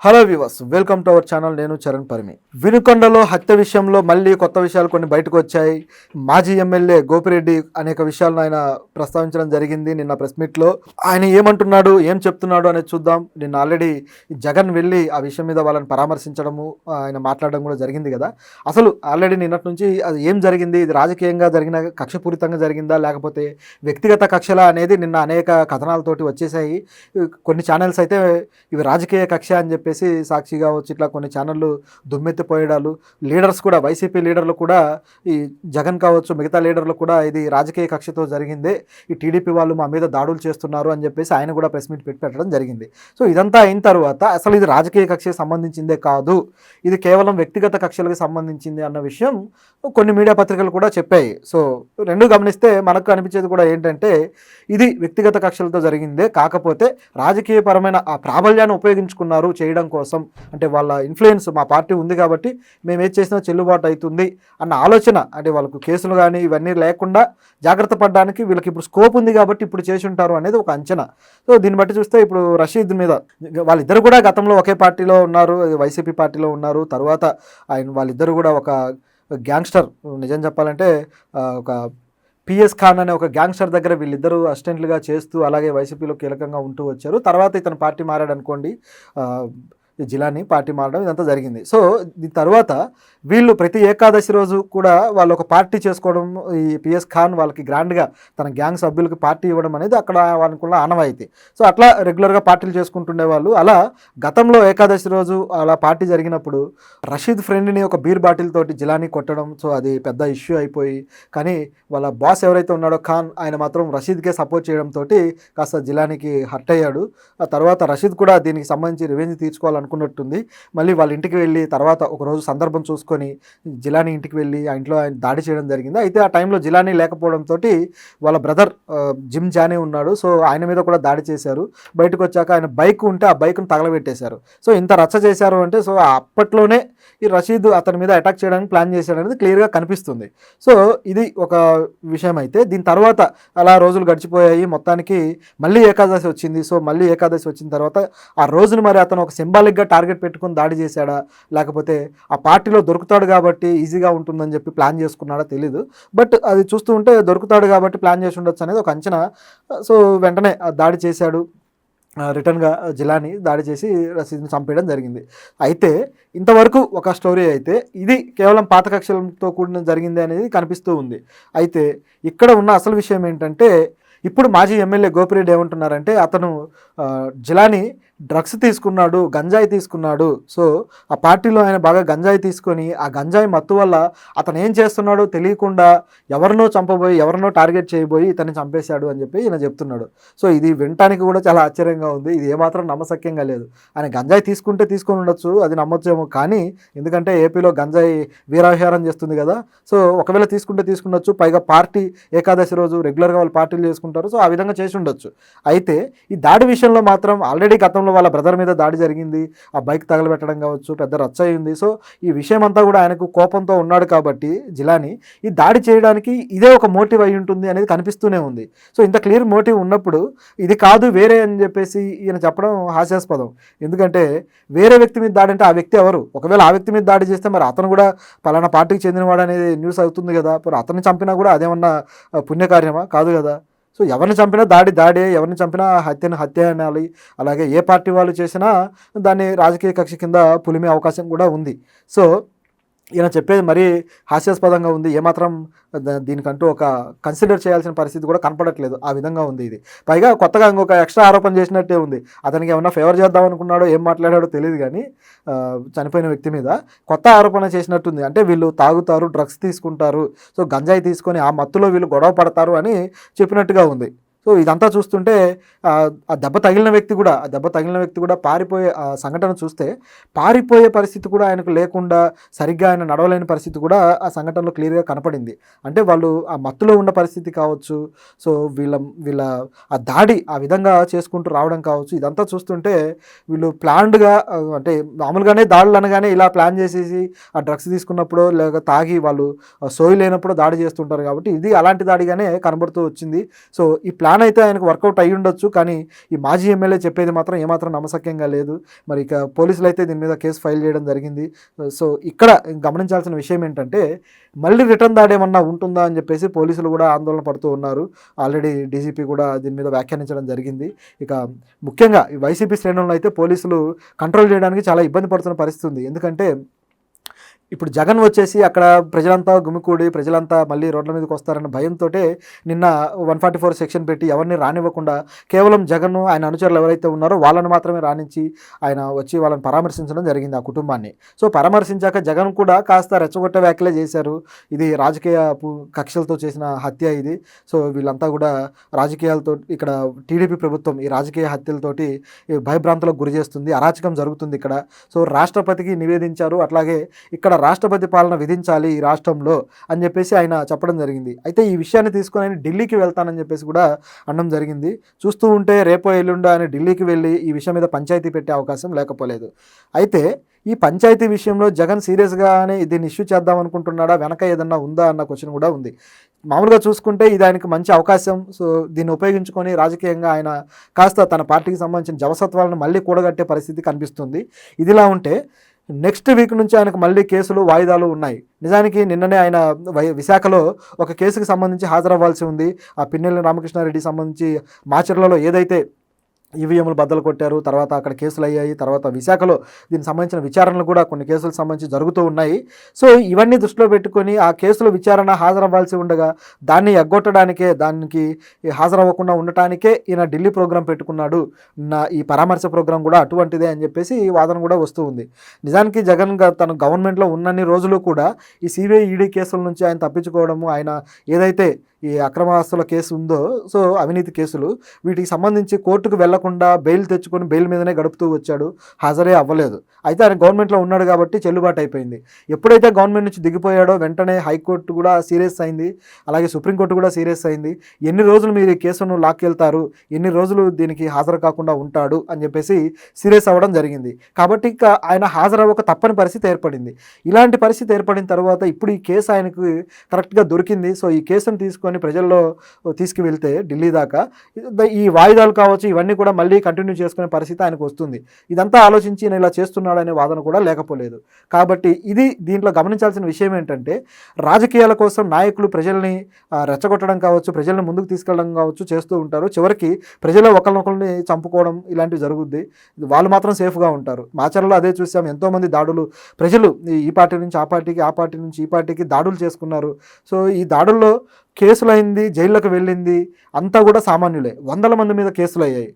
Hello viewers, welcome to our channel. నేను చరణ్ పరిమి. వినుకొండలో హత్య విషయంలో మళ్ళీ కొత్త విషయాలు కొన్ని బయటకు వచ్చాయి. మాజీ ఎమ్మెల్యే గోపిరెడ్డి అనేక విషయాలను ఆయన ప్రస్తావించడం జరిగింది నిన్న ప్రెస్ మీట్లో. ఆయన ఏమంటున్నాడు, ఏం చెప్తున్నాడు అనేది చూద్దాం. నిన్న ఆల్రెడీ జగన్ వెళ్ళి ఆ విషయం మీద వాళ్ళని పరామర్శించడము, ఆయన మాట్లాడడం కూడా జరిగింది కదా. అసలు ఆల్రెడీ నిన్నటి నుంచి అది ఏం జరిగింది, ఇది రాజకీయంగా జరిగిన కక్షపూరితంగా జరిగిందా లేకపోతే వ్యక్తిగత కక్షలా అనేది నిన్న అనేక కథనాలతోటి వచ్చేసాయి. కొన్ని ఛానల్స్ అయితే ఇవి రాజకీయ కక్ష అని చెప్పేసి సాక్షి కావచ్చు, ఇట్లా కొన్ని ఛానళ్ళు దుమ్మెత్తిపోయడాలు, లీడర్స్ కూడా, వైసీపీ లీడర్లు కూడా, ఈ జగన్ కావచ్చు మిగతా లీడర్లు కూడా ఇది రాజకీయ కక్షతో జరిగిందే, ఈ టీడీపీ వాళ్ళు మా మీద దాడులు చేస్తున్నారు అని చెప్పేసి ఆయన కూడా ప్రెస్ మీట్ పెట్టడం జరిగింది. సో ఇదంతా అయిన తర్వాత అసలు ఇది రాజకీయ కక్షకి సంబంధించిందే కాదు, ఇది కేవలం వ్యక్తిగత కక్షలకు సంబంధించింది అన్న విషయం కొన్ని మీడియా పత్రికలు కూడా చెప్పాయి. సో రెండు గమనిస్తే మనకు అనిపించేది కూడా ఏంటంటే ఇది వ్యక్తిగత కక్షలతో జరిగిందే, కాకపోతే రాజకీయపరమైన ఆ ప్రాబల్యాన్ని ఉపయోగించుకున్నారు చేయడం కోసం. అంటే వాళ్ళ ఇన్ఫ్లుయెన్స్ మా పార్టీ ఉంది కాబట్టి మేము ఏది చేసినా చెల్లుబాటు అవుతుంది అన్న ఆలోచన, అంటే వాళ్ళకు కేసులు కానీ ఇవన్నీ లేకుండా జాగ్రత్త పడడానికి వీళ్ళకి ఇప్పుడు స్కోప్ ఉంది కాబట్టి ఇప్పుడు చేసి ఉంటారు అనేది ఒక అంచనా. సో దీన్ని బట్టి చూస్తే ఇప్పుడు రషీద్ మీద వాళ్ళిద్దరు కూడా గతంలో ఒకే పార్టీలో ఉన్నారు, వైసీపీ పార్టీలో ఉన్నారు. తర్వాత వాళ్ళిద్దరు కూడా ఒక గ్యాంగ్స్టర్, నిజం చెప్పాలంటే ఒక పిఎస్ ఖాన్ అనే ఒక గ్యాంగ్స్టర్ దగ్గర వీళ్ళిద్దరూ అసిస్టెంట్లుగా చేస్తూ అలాగే వైసీపీలో కీలకంగా ఉంటూ వచ్చారు. తర్వాత ఇతను పార్టీ మారాడు అనుకోండి, జిలాని పార్టీ మారడం ఇదంతా జరిగింది. సో దీని తర్వాత వీళ్ళు ప్రతి ఏకాదశి రోజు కూడా వాళ్ళు ఒక పార్టీ చేసుకోవడం, ఈ పిఎస్ ఖాన్ వాళ్ళకి గ్రాండ్గా తన గ్యాంగ్ సభ్యులకి పార్టీ ఇవ్వడం అనేది అక్కడ వాళ్ళకున్న ఆనవాయితీ. సో అట్లా రెగ్యులర్గా పార్టీలు చేసుకుంటుండే వాళ్ళు. అలా గతంలో ఏకాదశి రోజు అలా పార్టీ జరిగినప్పుడు రషీద్ ఫ్రెండ్ని ఒక బీర్ బాటిల్ తోటి జిలాని కొట్టడం, సో అది పెద్ద ఇష్యూ అయిపోయి, కానీ వాళ్ళ బాస్ ఎవరైతే ఉన్నాడో ఖాన్, ఆయన మాత్రం రషీద్కే సపోర్ట్ చేయడంతో కాస్త జిలానికి హర్ట్ అయ్యాడు. ఆ తర్వాత రషీద్ కూడా దీనికి సంబంధించి రివెంజ్ తీర్చుకోవాలనుకున్నట్టుంది. మళ్ళీ వాళ్ళ ఇంటికి వెళ్ళి తర్వాత ఒకరోజు సందర్భం చూసుకొని జిలానీ ఇంటికి వెళ్ళి ఆ ఇంట్లో ఆయన దాడి చేయడం జరిగింది. అయితే ఆ టైంలో జిలానీ లేకపోవడంతో వాళ్ళ బ్రదర్ జిమ్ జానీ ఉన్నాడు, సో ఆయన మీద కూడా దాడి చేశారు. బయటకు వచ్చాక ఆయన బైక్ ఉంటే ఆ బైక్ను తగలబెట్టేశారు. సో ఇంత రచ్చ చేశారు అంటే, సో అప్పట్లోనే ఈ రషీద్ అతని మీద అటాక్ చేయడానికి ప్లాన్ చేశాడనేది క్లియర్గా కనిపిస్తుంది. సో ఇది ఒక విషయం. అయితే దీని తర్వాత అలా రోజులు గడిచిపోయాయి. మొత్తానికి మళ్ళీ ఏకాదశి వచ్చింది. సో మళ్ళీ ఏకాదశి వచ్చిన తర్వాత ఆ రోజును మరి అతను ఒక సింబాలిక్గా టార్గెట్ పెట్టుకుని దాడి చేశాడా, లేకపోతే ఆ పార్టీలో దొరుకుతాడు కాబట్టి ఈజీగా ఉంటుందని చెప్పి ప్లాన్ చేసుకున్నాడా తెలీదు. బట్ అది చూస్తూ ఉంటే దొరుకుతాడు కాబట్టి ప్లాన్ చేసి ఉండొచ్చు అనేది ఒక అంచనా. సో వెంటనే దాడి చేశాడు, రిటర్న్గా జిలాని దాడి చేసి రషీద్ని చంపేయడం జరిగింది. అయితే ఇంతవరకు ఒక స్టోరీ అయితే ఇది కేవలం పాత కక్షలతో కూడిన జరిగింది అనేది కనిపిస్తూ ఉంది. అయితే ఇక్కడ ఉన్న అసలు విషయం ఏంటంటే, ఇప్పుడు మాజీ ఎమ్మెల్యే గోపిరెడ్డి ఏమంటున్నారంటే అతను జిలాని డ్రగ్స్ తీసుకున్నాడు, గంజాయి తీసుకున్నాడు. సో ఆ పార్టీలో ఆయన బాగా గంజాయి తీసుకొని ఆ గంజాయి మత్తు వల్ల అతను ఏం చేస్తున్నాడో తెలియకుండా ఎవరినో చంపబోయి, ఎవరినో టార్గెట్ చేయబోయి ఇతన్ని చంపేశాడు అని చెప్పి ఈయన చెప్తున్నాడు. సో ఇది వినటానికి కూడా చాలా ఆశ్చర్యంగా ఉంది. ఇది ఏమాత్రం నమ్మశక్యంగా లేదు. ఆయన గంజాయి తీసుకుంటే తీసుకొని ఉండొచ్చు, అది నమ్మొచ్చేమో, కానీ ఎందుకంటే ఏపీలో గంజాయి వీరావిహారం చేస్తుంది కదా. సో ఒకవేళ తీసుకుంటే తీసుకుండొచ్చు, పైగా పార్టీ ఏకాదశి రోజు రెగ్యులర్గా వాళ్ళు పార్టీలు చేసుకుంటారు. సో ఆ విధంగా చేసి ఉండొచ్చు. అయితే ఈ దాడి విషయంలో మాత్రం ఆల్రెడీ గతంలో వాళ్ళ బ్రదర్ మీద దాడి జరిగింది, ఆ బైక్ తగలబెట్టడం కావచ్చు, పెద్ద రచ్చ అయింది. సో ఈ విషయం అంతా కూడా ఆయనకు కోపంతో ఉన్నాడు కాబట్టి జిలాని ఈ దాడి చేయడానికి ఇదే ఒక మోటివ్ అయి ఉంటుంది అనేది కనిపిస్తూనే ఉంది. సో ఇంత క్లియర్ మోటివ్ ఉన్నప్పుడు ఇది కాదు వేరే అని చెప్పేసి ఈయన చెప్పడం హాస్యాస్పదం. ఎందుకంటే వేరే వ్యక్తి మీద దాడి అంటే ఆ వ్యక్తి ఎవరు? ఒకవేళ ఆ వ్యక్తి మీద దాడి చేస్తే మరి అతను కూడా పలానా పార్టీకి చెందినవాడు అనేది న్యూస్ అవుతుంది కదా. మరి అతన్ని చంపినా కూడా అదేమన్నా పుణ్యకార్యమా? కాదు కదా. సో ఎవరిని చంపినా దాడే, ఎవరిని చంపినా హత్యను హత్య అనాలి. అలాగే ఏ పార్టీ వాళ్ళు చేసినా దాన్ని రాజకీయ కక్ష కింద పులిమే అవకాశం కూడా ఉంది. సో ఈయన చెప్పేది మరీ హాస్యాస్పదంగా ఉంది. ఏమాత్రం దీనికంటూ ఒక కన్సిడర్ చేయాల్సిన పరిస్థితి కూడా కనపడట్లేదు. ఆ విధంగా ఉంది ఇది. పైగా కొత్తగా ఇంకొక ఎక్స్ట్రా ఆరోపణ చేసినట్టే ఉంది. అతనికి ఏమన్నా ఫేవర్ చేద్దాం అనుకున్నాడో ఏం మాట్లాడాడో తెలియదు, కానీ చనిపోయిన వ్యక్తి మీద కొత్త ఆరోపణ చేసినట్టుంది. అంటే వీళ్ళు తాగుతారు, డ్రగ్స్ తీసుకుంటారు, సో గంజాయి తీసుకొని ఆ మత్తులో వీళ్ళు గొడవ పడతారు అని చెప్పినట్టుగా ఉంది. సో ఇదంతా చూస్తుంటే ఆ దెబ్బ తగిలిన వ్యక్తి కూడా పారిపోయే సంఘటన చూస్తే పారిపోయే పరిస్థితి కూడా ఆయనకు లేకుండా సరిగ్గా ఆయన నడవలేని పరిస్థితి కూడా ఆ సంఘటనలో క్లియర్గా కనపడింది. అంటే వాళ్ళు ఆ మత్తులో ఉన్న పరిస్థితి కావచ్చు, సో వీళ్ళ ఆ దాడి ఆ విధంగా చేసుకుంటూ రావడం కావచ్చు, ఇదంతా చూస్తుంటే వీళ్ళు ప్లాన్డ్గా, అంటే మామూలుగానే దాడులు అనగానే ఇలా ప్లాన్ చేసేసి ఆ డ్రగ్స్ తీసుకున్నప్పుడు లేక తాగి వాళ్ళు సోయి లేనప్పుడు దాడి చేస్తుంటారు కాబట్టి ఇది అలాంటి దాడిగానే కనబడుతూ వచ్చింది. సో ఈ ప్లాన్ ప్లాన్ అయితే ఆయనకు వర్కౌట్ అయ్యి ఉండొచ్చు, కానీ ఈ మాజీ ఎమ్మెల్యే చెప్పేది మాత్రం ఏమాత్రం నమ్మశక్యంగా లేదు. మరి ఇక పోలీసులు అయితే దీని మీద కేసు ఫైల్ చేయడం జరిగింది. సో ఇక్కడ గమనించాల్సిన విషయం ఏంటంటే మళ్ళీ రిటర్న్ దాడేమన్నా ఉంటుందా అని చెప్పేసి పోలీసులు కూడా ఆందోళన పడుతూ ఉన్నారు. ఆల్రెడీ డీజీపీ కూడా దీని మీద వ్యాఖ్యానించడం జరిగింది. ఇక ముఖ్యంగా ఈ వైసీపీ శ్రేణులను అయితే పోలీసులు కంట్రోల్ చేయడానికి చాలా ఇబ్బంది పడుతున్న పరిస్థితి ఉంది. ఎందుకంటే ఇప్పుడు జగన్ వచ్చేసి అక్కడ ప్రజలంతా గుమికూడి ప్రజలంతా మళ్ళీ రోడ్ల మీదకి వస్తారన్న భయంతో నిన్న 144 సెక్షన్ పెట్టి ఎవరిని రానివ్వకుండా కేవలం జగన్ ఆయన అనుచరులు ఎవరైతే ఉన్నారో వాళ్ళని మాత్రమే రానించి ఆయన వచ్చి వాళ్ళని పరామర్శించడం జరిగింది, ఆ కుటుంబాన్ని. సో పరామర్శించాక జగన్ కూడా కాస్త రెచ్చగొట్టే వ్యాఖ్యలే చేశారు. ఇది రాజకీయ కక్షలతో చేసిన హత్య ఇది. సో వీళ్ళంతా కూడా రాజకీయాలతో ఇక్కడ టీడీపీ ప్రభుత్వం ఈ రాజకీయ హత్యలతోటి భయభ్రాంతులకు గురి చేస్తుంది, అరాచకం జరుగుతుంది ఇక్కడ. సో రాష్ట్రపతికి నివేదించారు, అట్లాగే ఇక్కడ రాష్ట్రపతి పాలన విధించాలి ఈ రాష్ట్రంలో అని చెప్పేసి ఆయన చెప్పడం జరిగింది. అయితే ఈ విషయాన్ని తీసుకొని ఆయన ఢిల్లీకి వెళ్తానని చెప్పేసి కూడా అనడం జరిగింది. చూస్తూ ఉంటే రేపో ఎల్లుండో ఆయన ఢిల్లీకి వెళ్ళి ఈ విషయం మీద పంచాయతీ పెట్టే అవకాశం లేకపోలేదు. అయితే ఈ పంచాయతీ విషయంలో జగన్ సీరియస్గానే దీన్ని ఇష్యూ చేద్దాం అనుకుంటున్నాడా, వెనక ఏదన్నా ఉందా అన్న క్వశ్చన్ కూడా ఉంది. మామూలుగా చూసుకుంటే ఇది ఆయనకు మంచి అవకాశం. సో దీన్ని ఉపయోగించుకొని రాజకీయంగా ఆయన కాస్త తన పార్టీకి సంబంధించిన జవసత్వాలను మళ్ళీ కూడగట్టే పరిస్థితి కనిపిస్తుంది. ఇదిలా ఉంటే నెక్స్ట్ వీక్ నుంచి ఆయనకు మళ్ళీ కేసులు వాయిదాలు ఉన్నాయి. నిజానికి నిన్ననే ఆయన విశాఖలో ఒక కేసుకు సంబంధించి హాజరవ్వాల్సి ఉంది. ఆ పిన్నెల్లి రామకృష్ణారెడ్డి సంబంధించి మాచర్లలో ఏదైతే ఈవీఎంలు బద్దలు కొట్టారు, తర్వాత అక్కడ కేసులు అయ్యాయి, తర్వాత విశాఖలో దీనికి సంబంధించిన విచారణలు కూడా కొన్ని కేసులకు సంబంధించి జరుగుతూ ఉన్నాయి. సో ఇవన్నీ దృష్టిలో పెట్టుకొని ఆ కేసుల విచారణ హాజరవ్వాల్సి ఉండగా దాన్ని ఎగ్గొట్టడానికే, దానికి హాజరవ్వకుండా ఉండటానికే ఈయన ఢిల్లీ ప్రోగ్రాం పెట్టుకున్నాడు, ఈ పరామర్శ ప్రోగ్రాం కూడా అటువంటిదే అని చెప్పేసి ఈ వాదన కూడా వస్తూ ఉంది. నిజానికి జగన్ తన గవర్నమెంట్లో ఉన్నన్ని రోజులు కూడా ఈ సిబిఐ ఈడీ కేసుల నుంచి ఆయన తప్పించుకోవడము, ఆయన ఏదైతే ఈ అక్రమ ఆస్తుల కేసు ఉందో, సో అవినీతి కేసులు, వీటికి సంబంధించి కోర్టుకు వెళ్లకుండా బెయిల్ తెచ్చుకొని బెయిల్ మీదనే గడుపుతూ వచ్చాడు, హాజరే అవ్వలేదు. అయితే ఆయన గవర్నమెంట్లో ఉన్నాడు కాబట్టి చెల్లుబాటు అయిపోయింది. ఎప్పుడైతే గవర్నమెంట్ నుంచి దిగిపోయాడో వెంటనే హైకోర్టు కూడా సీరియస్ అయింది, అలాగే సుప్రీంకోర్టు కూడా సీరియస్ అయింది. ఎన్ని రోజులు మీరు ఈ కేసును లాక్కెళ్తారు, ఎన్ని రోజులు దీనికి హాజరు కాకుండా ఉంటాడు అని చెప్పేసి సీరియస్ అవ్వడం జరిగింది. కాబట్టి ఇక ఆయన హాజరవ్వక తప్పని పరిస్థితి ఏర్పడింది. ఇలాంటి పరిస్థితి ఏర్పడిన తర్వాత ఇప్పుడు ఈ కేసు ఆయనకు కరెక్ట్గా దొరికింది. సో ఈ కేసును తీసుకొని ప్రజల్లో తీసుకువెళ్తే ఢిల్లీ దాకా ఈ వాయిదాలు కావచ్చు, ఇవన్నీ కూడా మళ్ళీ కంటిన్యూ చేసుకునే పరిస్థితి ఆయనకు వస్తుంది. ఇదంతా ఆలోచించి నేను ఇలా చేస్తున్నాడనే వాదన కూడా లేకపోలేదు. కాబట్టి ఇది దీంట్లో గమనించాల్సిన విషయం ఏంటంటే రాజకీయాల కోసం నాయకులు ప్రజల్ని రెచ్చగొట్టడం కావచ్చు, ప్రజల్ని ముందుకు తీసుకెళ్ళడం కావచ్చు చేస్తూ ఉంటారు. చివరికి ప్రజలు ఒకరినొకరిని చంపుకోవడం ఇలాంటివి జరుగుద్ది. వాళ్ళు మాత్రం సేఫ్గా ఉంటారు. మాచర్లలో అదే చూసాం, ఎంతోమంది దాడులు, ప్రజలు ఈ పార్టీ నుంచి ఆ పార్టీకి, ఆ పార్టీ నుంచి ఈ పార్టీకి దాడులు చేసుకున్నారు. సో ఈ దాడుల్లో కేసులైంది, జైళ్ళకు వెళ్ళింది అంతా కూడా సామాన్యులే. వందల మంది మీద కేసులు అయ్యాయి.